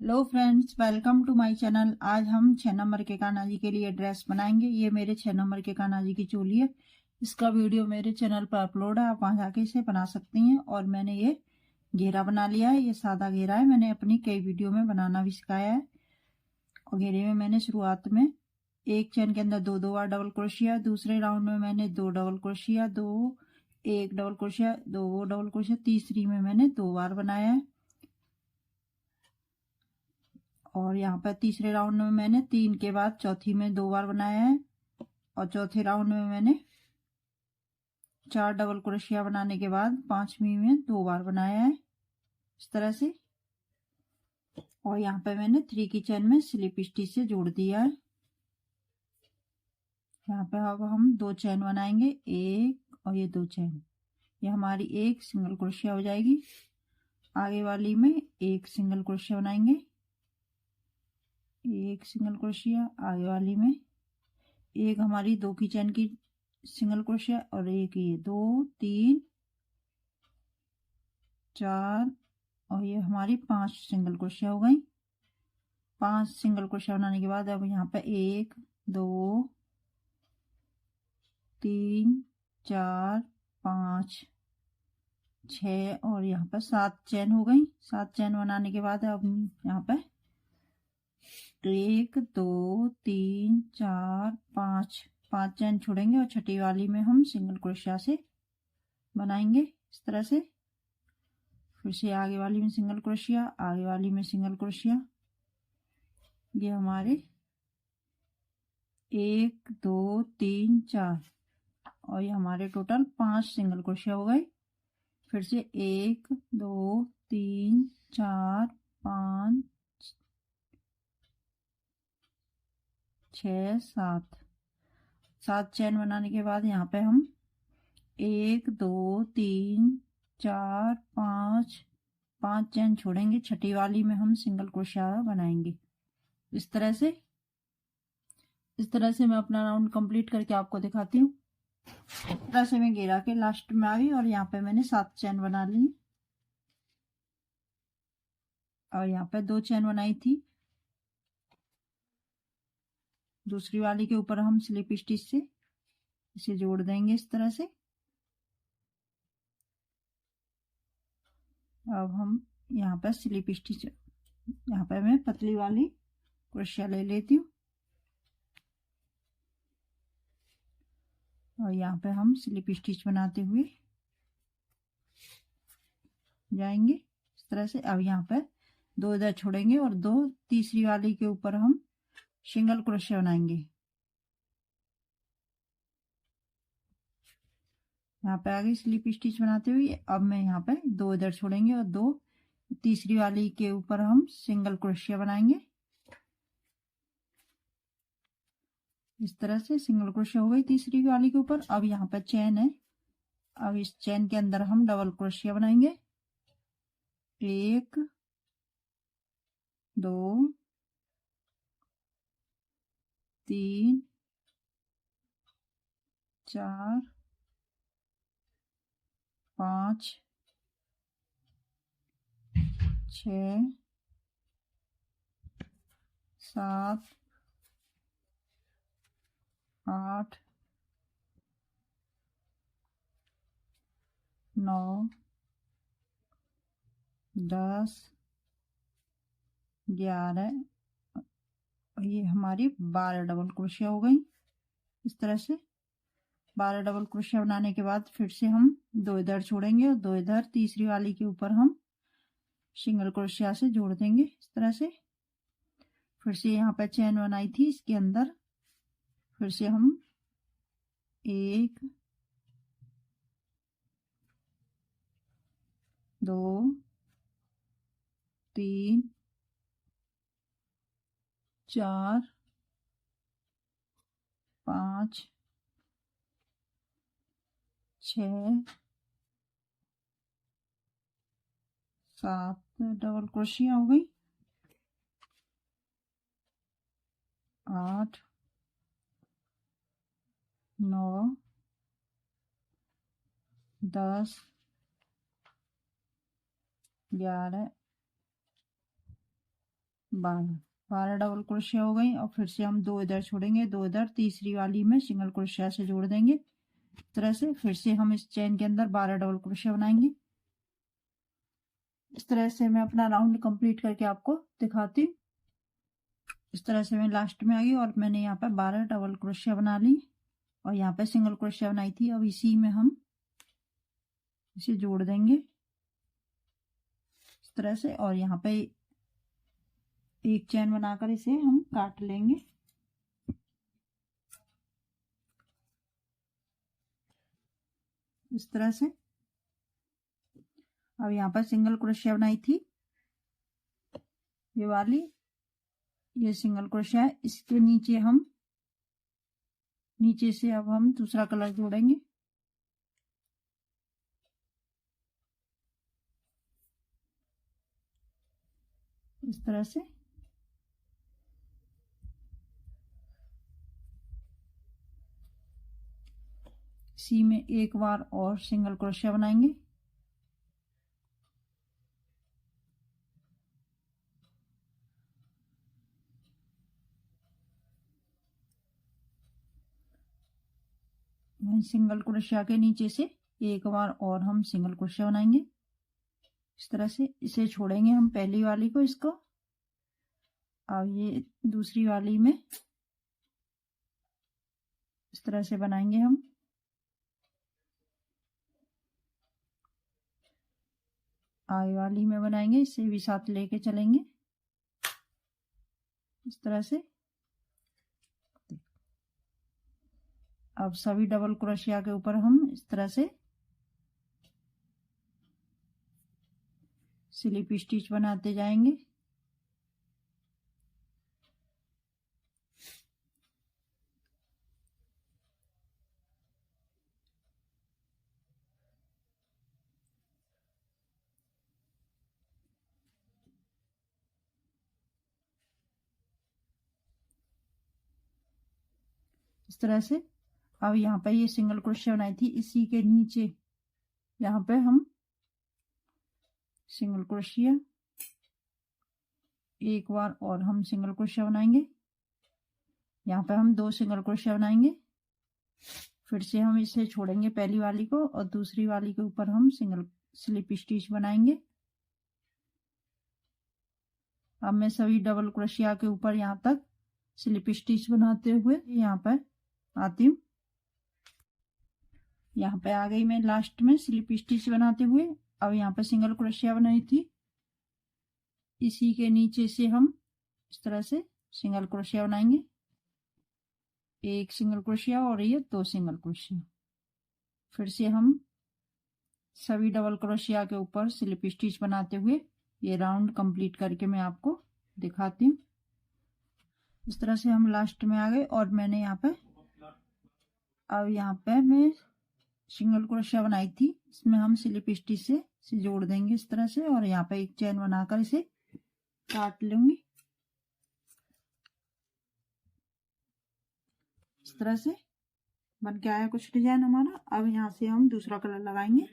Hello friends, welcome to my channel. आज हम 6 number के कान्हा जी के लिए ड्रेस बनाएंगे। ये मेरे 6 नंबर के कान्हा जी की चोली है। इसका वीडियो मेरे चैनल पर अपलोड है, आप वहां जाके इसे बना सकती हैं। और मैंने ये घेरा बना लिया है। ये सादा घेरा है, मैंने अपनी कई वीडियो में बनाना भी सिखाया है। और घेरे में मैंने शुरुआत में एक चैन के अंदर दो बार डबल क्रोशिया, दूसरे राउंड में मैंने 2 डबल क्रोशिया, एक डबल क्रोशिया, 2 डबल क्रोशिया, तीसरी में मैंने 2 बार बनाया है। और यहाँ पर तीसरे राउंड में मैंने 3 के बाद चौथी में 2 बार बनाया है। और चौथे राउंड में मैंने 4 डबल क्रोशिया बनाने के बाद पांचवी में 2 बार बनाया है, इस तरह से। और यहाँ पे मैंने 3 की चेन में स्लिप स्टिच से जोड़ दिया है। यहाँ पे अब हम 2 चेन बनाएंगे, एक और ये 2 चेन। ये हमारी एक सिंगल क्रोशिया हो जाएगी। आगे वाली में एक सिंगल क्रोशिया बनाएंगे, एक सिंगल क्रोशिया। आगे वाली में एक हमारी 2 की चेन की सिंगल क्रोशिया और एक ये 2 3 4 और ये हमारी 5 सिंगल क्रोशिया हो गई। 5 सिंगल क्रोशिया बनाने के बाद अब यहाँ पे 1 2 3 4 5 6 और यहाँ पर 7 चेन हो गई। 7 चेन बनाने के बाद अब यहाँ पे 1 2 3 4 5 चेन छोड़ेंगे और छठी वाली में हम सिंगल क्रोशिया से बनाएंगे, इस तरह से। फिर से आगे वाली में सिंगल क्रोशिया, आगे वाली में सिंगल क्रोशिया। ये हमारे 1 2 3 4 और ये हमारे टोटल 5 सिंगल क्रोशिया हो गए। फिर से 1 2 3 4 5 6 7 चेन बनाने के बाद यहाँ पे हम 1 2 3 4 5 चेन छोड़ेंगे। छठी वाली में हम सिंगल क्रोशिया बनाएंगे, इस तरह से। इस तरह से मैं अपना राउंड कंप्लीट करके आपको दिखाती हूँ। इस तरह से मैं घेरा के लास्ट में आ गई और यहाँ पे मैंने 7 चेन बना ली और यहाँ पे 2 चेन बनाई थी। दूसरी वाली के ऊपर हम स्लिप स्टिच से इसे जोड़ देंगे, इस तरह से। अब हम यहाँ पर स्लिप स्टिच, यहाँ पर मैं पतली वाली क्रोशिया ले लेती हूँ और यहाँ पे हम स्लिप स्टिच बनाते हुए जाएंगे, इस तरह से। अब यहाँ पर 2 इधर छोड़ेंगे और 2 तीसरी वाली के ऊपर हम सिंगल क्रोशिया बनाएंगे। यहाँ पे आगे स्लिप स्टिच बनाते हुए अब मैं यहाँ पे 2 इधर छोड़ेंगे और 2 तीसरी वाली के ऊपर हम सिंगल क्रोशिया बनाएंगे, इस तरह से। सिंगल क्रोशिया हो गई तीसरी वाली के ऊपर। अब यहाँ पर चेन है, अब इस चेन के अंदर हम डबल क्रोशिया बनाएंगे। 1 2 3 4 5 6 7 8 9 10 11 और ये हमारी 12 डबल क्रोशिया हो गई, इस तरह से। 12 डबल क्रोशिया बनाने के बाद फिर से हम 2 इधर छोड़ेंगे और 2 इधर तीसरी वाली के ऊपर हम सिंगल क्रोशिया से जोड़ देंगे, इस तरह से। फिर से यहाँ पर चेन बनाई थी, इसके अंदर फिर से हम 1 2 3 4 5 6 7 डबल क्रोशिया हो गई। 8 9 10 11 12 डबल क्रोशिया हो गई। और फिर से हम 2 इधर छोड़ेंगे, 2 इधर, तीसरी वाली में सिंगल क्रोशिया से जोड़ देंगे इस तरह से। फिर से हम इस चेन के अंदर 12 डबल क्रोशिया बनाएंगे। इस तरह से मैं अपना राउंड कंप्लीट करके आपको दिखाती हूँ। इस तरह से मैं लास्ट में आ गई और मैंने यहाँ पर 12 डबल क्रोशिया बना ली और यहाँ पे सिंगल क्रोशिया बनाई थी। अब इसी में हम इसे जोड़ देंगे इस तरह से और यहाँ पे एक चेन बनाकर इसे हम काट लेंगे। इस तरह से अब यहाँ पर सिंगल क्रोशिया बनाई थी ये वाली, ये सिंगल क्रोशिया है। इसके नीचे हम नीचे से अब हम दूसरा कलर जोड़ेंगे। इस तरह से इसी में एक बार और सिंगल क्रोशिया बनाएंगे। सिंगल क्रोशिया के नीचे से एक बार और हम सिंगल क्रोशिया बनाएंगे इस तरह से। इसे छोड़ेंगे हम पहली वाली को, इसको। अब ये दूसरी वाली में इस तरह से बनाएंगे हम। आगे वाली में बनाएंगे, इसे भी साथ लेके चलेंगे इस तरह से। अब सभी डबल क्रोशिया के ऊपर हम इस तरह से स्लिप स्टिच बनाते जाएंगे। इस तरह से अब यहाँ पे ये सिंगल क्रोशिया बनाई थी, इसी के नीचे यहाँ पे हम सिंगल क्रोशिया एक बार और हम सिंगल क्रोशिया बनाएंगे। यहाँ पे हम 2 सिंगल क्रोशिया बनाएंगे। फिर से हम इसे छोड़ेंगे पहली वाली को और दूसरी वाली के ऊपर हम सिंगल स्लिप स्टिच बनाएंगे। अब मैं सभी डबल क्रोशिया के ऊपर यहाँ तक स्लिप स्टिच बनाते हुए यहाँ पर आती हूँ। यहाँ पे आ गई मैं लास्ट में स्लिप स्टिच बनाते हुए। अब यहाँ पे सिंगल क्रोशिया बनाई थी, इसी के नीचे से हम इस तरह से सिंगल क्रोशिया बनाएंगे। एक सिंगल क्रोशिया और ये 2 सिंगल क्रोशिया। फिर से हम सभी डबल क्रोशिया के ऊपर स्लिप स्टिच बनाते हुए ये राउंड कंप्लीट करके मैं आपको दिखाती हूँ। इस तरह से हम लास्ट में आ गए और मैंने यहाँ पे अब यहाँ पे मैं सिंगल क्रोशिया बनाई थी, इसमें हम स्लिप स्टिच से जोड़ देंगे इस तरह से और यहाँ पे एक चेन बनाकर इसे काट लूंगी इस तरह से। बन के आया कुछ डिजाइन हमारा। अब यहाँ से हम दूसरा कलर लगाएंगे।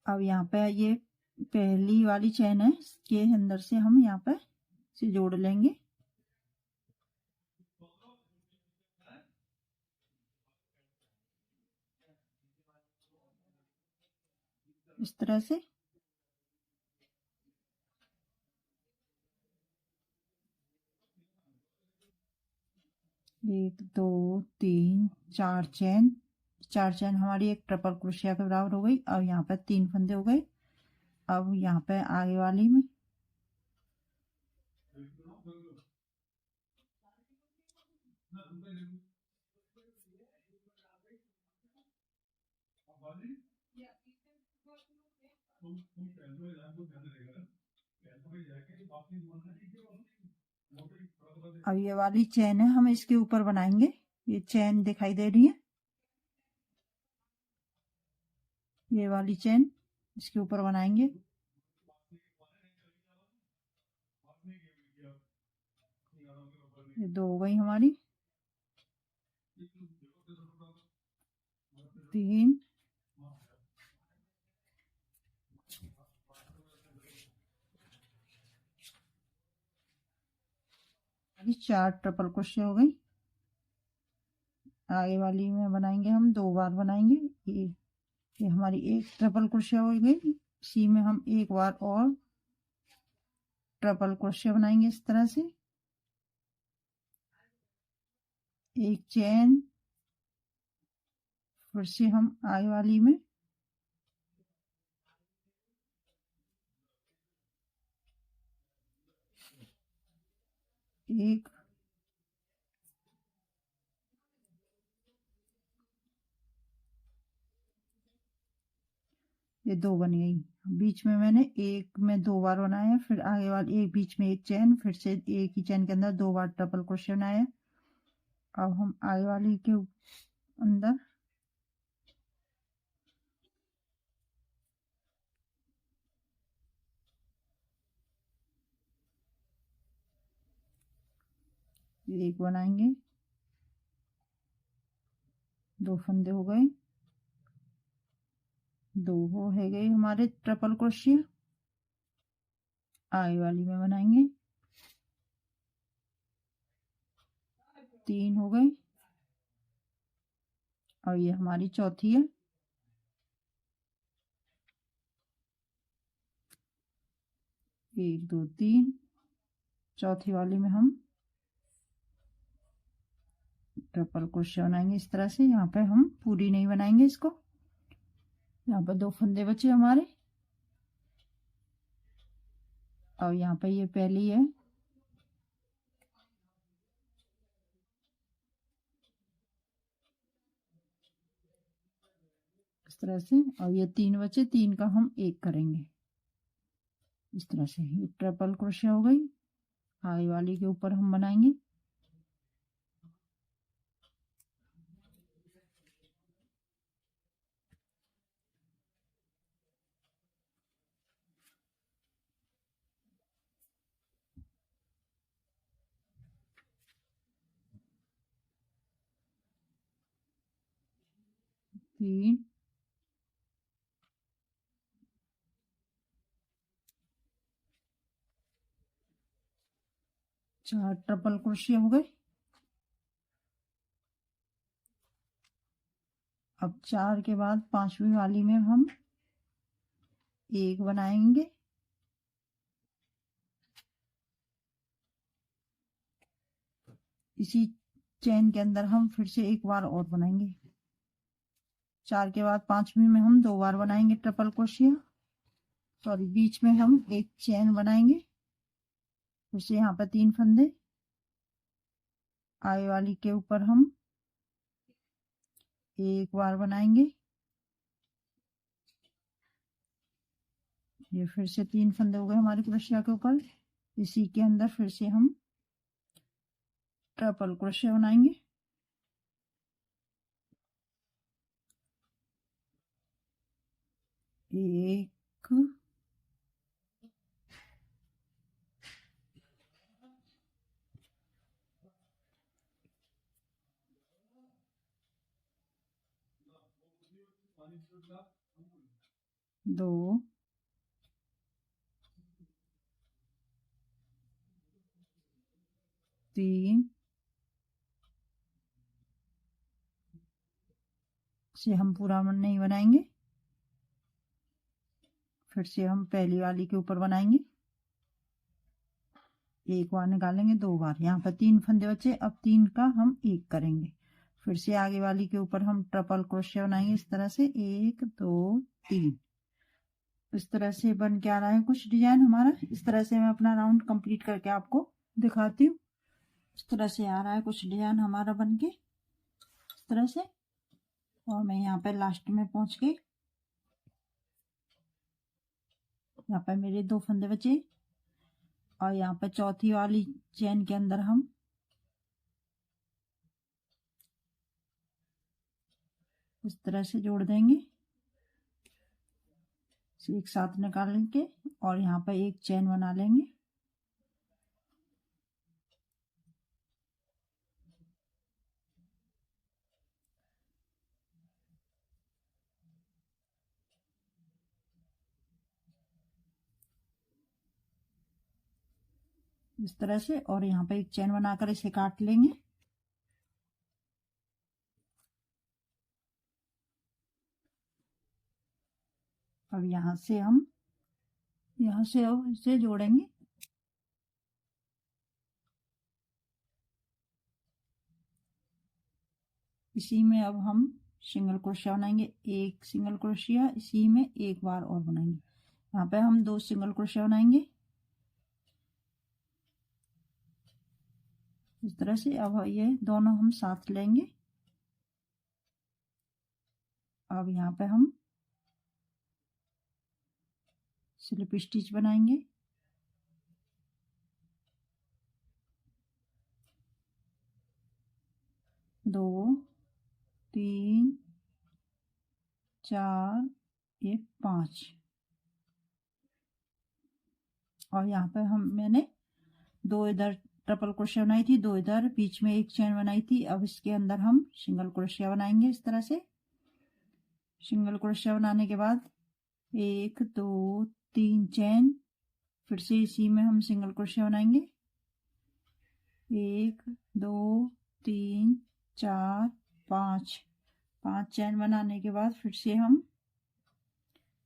अब यहाँ पे ये पहली वाली चेन है, इसके अंदर से हम यहाँ पे इसे जोड़ लेंगे इस तरह से। एक, दो, तीन, चार चेन हमारी एक ट्रिपल क्रोशिया के बराबर हो गई। अब यहाँ पे 3 फंदे हो गए। अब यहाँ पे आगे वाली में अब ये वाली चेन है, हम इसके ऊपर बनाएंगे। ये चेन दिखाई दे रही है, ये वाली चेन इसके ऊपर बनाएंगे। ये 2 हो गई हमारी, 3, 4, 4 ट्रिपल क्रोशे हो गई। आगे वाली में बनाएंगे हम 2 बार बनाएंगे। ये हमारी एक ट्रिपल क्रोशे हो गई। इसी में हम एक बार और ट्रिपल क्रोशे बनाएंगे इस तरह से। एक चेन, फिर से हम आगे वाली में एक, ये 2 बन गई। बीच में मैंने एक में 2 बार बनाया, फिर आगे वाले एक बीच में एक चेन, फिर से एक ही चेन के अंदर 2 बार ट्रिपल क्रोशे बनाया। अब हम आगे वाली के अंदर एक बनाएंगे, 2 फंदे हो गए, 2 हो गए हमारे ट्रिपल क्रोशे। आगे वाली में बनाएंगे 3 हो गए, और ये हमारी चौथी है। एक, दो, तीन। चौथी वाली में हम ट्रिपल क्रोशे बनाएंगे इस तरह से। यहाँ पे हम पूरी नहीं बनाएंगे इसको। यहाँ पर 2 फंदे बचे हमारे, और यहाँ पे ये पहली है। इस तरह से, और ये 3 बचे, 3 का हम एक करेंगे इस तरह से। ये ट्रिपल क्रोशे हो गई। आगे वाली के ऊपर हम बनाएंगे तीन, 4 ट्रिपल क्रोशे हो गए। अब 4 के बाद 5वीं वाली में हम एक बनाएंगे, इसी चेन के अंदर हम फिर से एक बार और बनाएंगे। 4 के बाद 5वीं में हम 2 बार बनाएंगे ट्रिपल क्रोशिया। सॉरी, बीच में हम एक चेन बनाएंगे, फिर से यहाँ पर 3 फंदे। आगे वाली के ऊपर हम एक बार बनाएंगे, ये फिर से 3 फंदे हो गए हमारे क्रोशिया के ऊपर। इसी के अंदर फिर से हम ट्रिपल क्रोशिया बनाएंगे। एक, 2, 3 से हम पूरा नहीं बनाएंगे, फिर से हम पहली वाली के ऊपर बनाएंगे, एक बार निकालेंगे, 2 बार। यहाँ पर 3 फंदे बचे, अब 3 का हम एक करेंगे, फिर से आगे वाली के ऊपर हम ट्रिपल क्रोशिया बनाएंगे इस तरह से। 1, 2, 3। इस तरह से बन के आ रहा है कुछ डिजाइन हमारा। इस तरह से मैं अपना राउंड कंप्लीट करके आपको दिखाती हूँ। इस तरह से आ रहा है कुछ डिजाइन हमारा बन के इस तरह से। और मैं यहाँ पे लास्ट में पहुंच के, यहाँ पे मेरे 2 फंदे बचे, और यहाँ पे चौथी वाली चेन के अंदर हम इस तरह से जोड़ देंगे, एक साथ निकाल के, और यहाँ पे एक चेन बना लेंगे। इस तरह से। और यहाँ पे एक चेन बनाकर इसे काट लेंगे। अब यहाँ से अब इसे जोड़ेंगे। इसी में अब हम सिंगल क्रोशिया बनाएंगे। एक सिंगल क्रोशिया, इसी में एक बार और बनाएंगे। यहाँ पे हम 2 सिंगल क्रोशिया बनाएंगे इस तरह से। अब ये दोनों हम साथ लेंगे। अब यहाँ पे हम स्लिप स्टिच बनाएंगे। दो, तीन, चार, ये 5। और यहाँ पे मैंने 2 इधर ट्रिपल क्रोशिया बनाई थी, 2 इधर, बीच में एक चेन बनाई थी। अब इसके अंदर हम सिंगल क्रोशिया बनाएंगे इस तरह से। सिंगल क्रोशिया बनाने के बाद 1 2 3 चेन, फिर से इसी में हम सिंगल क्रोशिया बनाएंगे। 1 2 3 4 5 चेन बनाने के बाद फिर से हम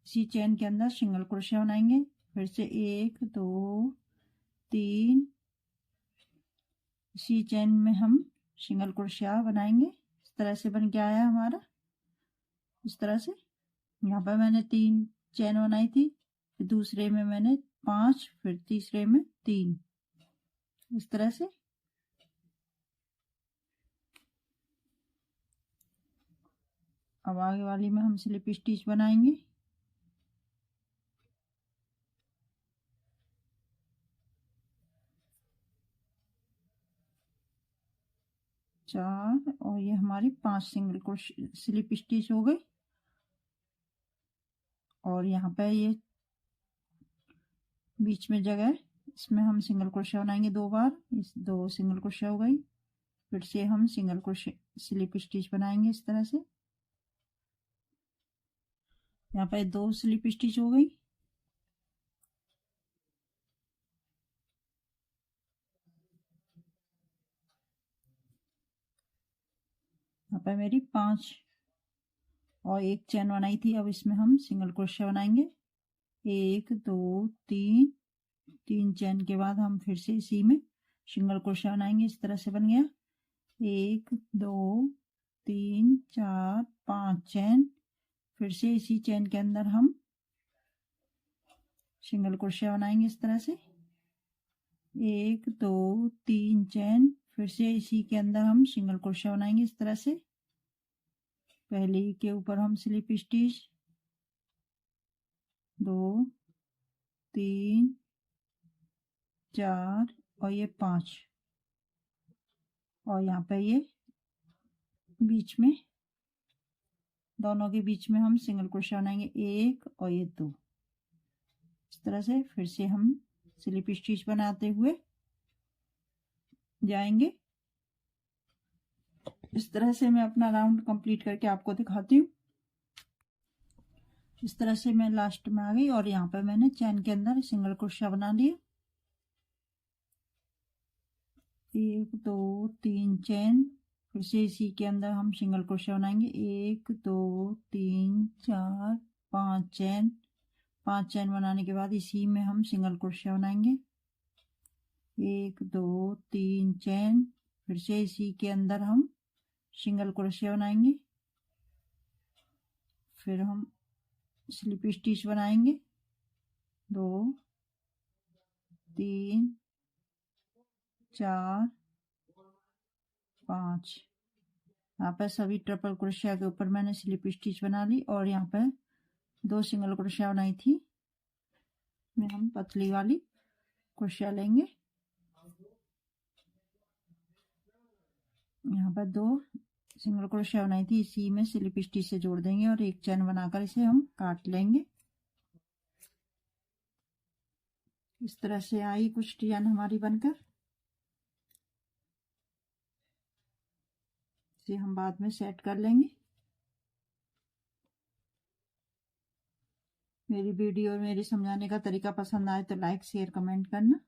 इसी चेन के अंदर सिंगल क्रोशिया बनाएंगे। फिर से 1 2 3, इसी चेन में हम सिंगल क्रोशिया बनाएंगे। इस तरह से बन के आया हमारा इस तरह से। यहाँ पर मैंने 3 चेन बनाई थी, फिर दूसरे में मैंने 5, फिर तीसरे में 3, इस तरह से। अब आगे वाली में हम स्लिप स्टिच बनाएंगे। चार, और ये हमारी 5 सिंगल क्रोशिया स्लिप स्टिच हो गई। और यहाँ पे ये बीच में जगह, इसमें हम सिंगल क्रोशिया बनाएंगे 2 बार। इस 2 सिंगल क्रोशिया हो गई। फिर से हम सिंगल क्रोशिया स्लिप स्टिच बनाएंगे इस तरह से। यहाँ पे 2 स्लिप स्टिच हो गई। यहाँ पे मेरी 5 और एक चेन बनाई थी। अब इसमें हम सिंगल क्रोशिया बनाएंगे। 1 2 3 चेन के बाद हम फिर से इसी में सिंगल क्रोशिया बनाएंगे। इस तरह से बन गया। 1 2 3 4 5 चेन, फिर से इसी चेन के अंदर हम सिंगल क्रोशिया बनाएंगे इस तरह से। 1 2 3 चेन, फिर से इसी के अंदर हम सिंगल क्रोशिया बनाएंगे इस तरह से। पहले के ऊपर हम स्लिप स्टिच, 2 3 4 और ये 5। और यहाँ पे ये बीच में, दोनों के बीच में हम सिंगल क्रोशिया बनाएंगे 1 और ये 2, इस तरह से। फिर से हम स्लिप स्टिच बनाते हुए जाएंगे। इस तरह से मैं अपना राउंड कंप्लीट करके आपको दिखाती हूँ। इस तरह से मैं लास्ट में आ गई और यहाँ पे मैंने चेन के अंदर सिंगल क्रोशिया बना लिया। 1 2 3 चेन, फिर से इसी के अंदर हम सिंगल क्रोशिया बनाएंगे। 1 2 3 4 5 चेन। 5 चेन बनाने के बाद इसी में हम सिंगल क्रोशिया बनाएंगे। 1 2 3 चेन, फिर से इसी के अंदर हम सिंगल क्रोशिया बनाएंगे। फिर हम स्लिप स्टिच बनाएंगे। 2 3 4 5। यहाँ पर सभी ट्रिपल क्रोशिया के ऊपर मैंने स्लिप स्टिच बना ली। और यहाँ पर 2 सिंगल क्रोशिया बनाई थी, में हम पतली वाली क्रोशिया लेंगे। यहाँ पर 2 सिंगल क्रोशिया बनाई थी, इसी में स्लिप स्टिच से जोड़ देंगे और एक चेन बनाकर इसे हम काट लेंगे। इस तरह से आई कुछ डिजाइन हमारी बनकर। इसे हम बाद में सेट कर लेंगे। मेरी वीडियो और मेरे समझाने का तरीका पसंद आए तो लाइक शेयर कमेंट करना।